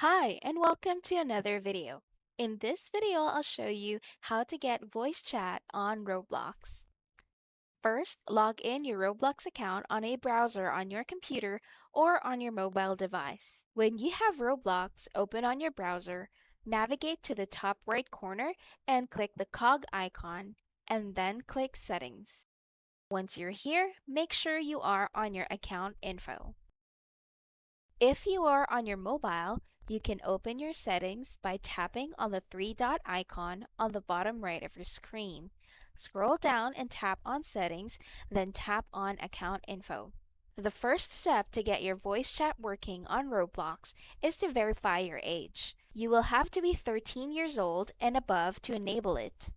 Hi, and welcome to another video. In this video, I'll show you how to get voice chat on Roblox. First, log in your Roblox account on a browser on your computer or on your mobile device. When you have Roblox open on your browser, navigate to the top right corner and click the cog icon, and then click Settings. Once you're here, make sure you are on your account info. If you are on your mobile, you can open your settings by tapping on the three-dot icon on the bottom right of your screen. Scroll down and tap on Settings, then tap on Account Info. The first step to get your voice chat working on Roblox is to verify your age. You will have to be 13 years old and above to enable it.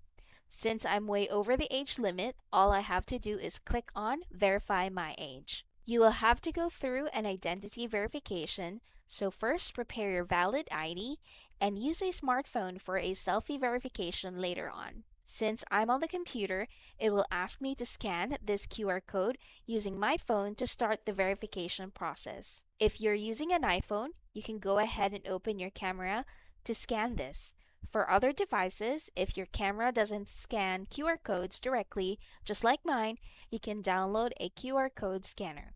Since I'm way over the age limit, all I have to do is click on Verify My Age. You will have to go through an identity verification, so first prepare your valid ID and use a smartphone for a selfie verification later on. Since I'm on the computer, it will ask me to scan this QR code using my phone to start the verification process. If you're using an iPhone, you can go ahead and open your camera to scan this. For other devices, if your camera doesn't scan QR codes directly, just like mine, you can download a QR code scanner.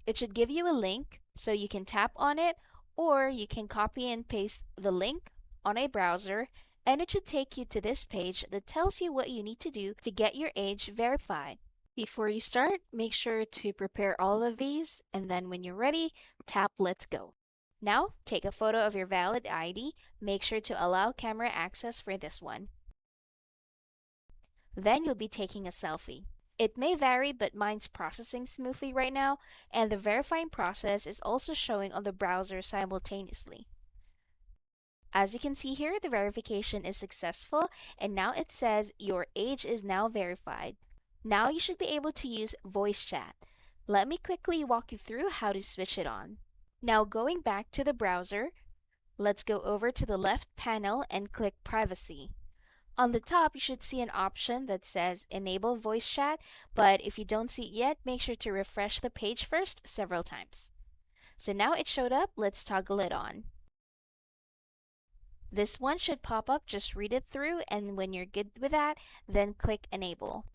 It should give you a link, so you can tap on it, or you can copy and paste the link on a browser, and it should take you to this page that tells you what you need to do to get your age verified. Before you start, make sure to prepare all of these, and then when you're ready, tap Let's Go. Now, take a photo of your valid ID. Make sure to allow camera access for this one. Then you'll be taking a selfie. It may vary, but mine's processing smoothly right now, and the verifying process is also showing on the browser simultaneously. As you can see here, the verification is successful, and now it says your age is now verified. Now you should be able to use voice chat. Let me quickly walk you through how to switch it on. Now going back to the browser, let's go over to the left panel and click Privacy. On the top, you should see an option that says Enable Voice Chat, but if you don't see it yet, make sure to refresh the page first several times. So now it showed up, let's toggle it on. This one should pop up, just read it through, and when you're good with that, then click Enable.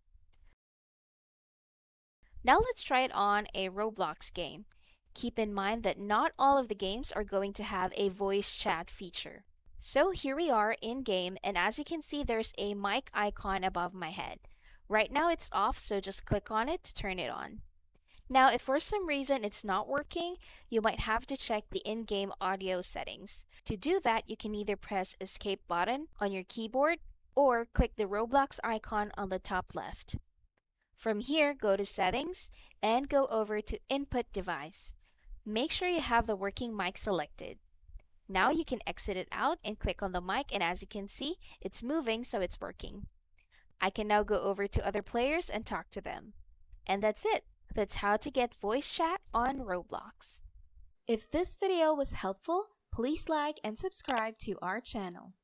Now let's try it on a Roblox game. Keep in mind that not all of the games are going to have a voice chat feature. So here we are in game, and as you can see, there's a mic icon above my head. Right now it's off, so just click on it to turn it on. Now, if for some reason it's not working, you might have to check the in-game audio settings. To do that, you can either press Escape button on your keyboard or click the Roblox icon on the top left. From here, go to Settings and go over to Input Device. Make sure you have the working mic selected. Now you can exit it out and click on the mic, and as you can see, it's moving, so it's working. I can now go over to other players and talk to them. And that's it. That's how to get voice chat on Roblox. If this video was helpful, please like and subscribe to our channel.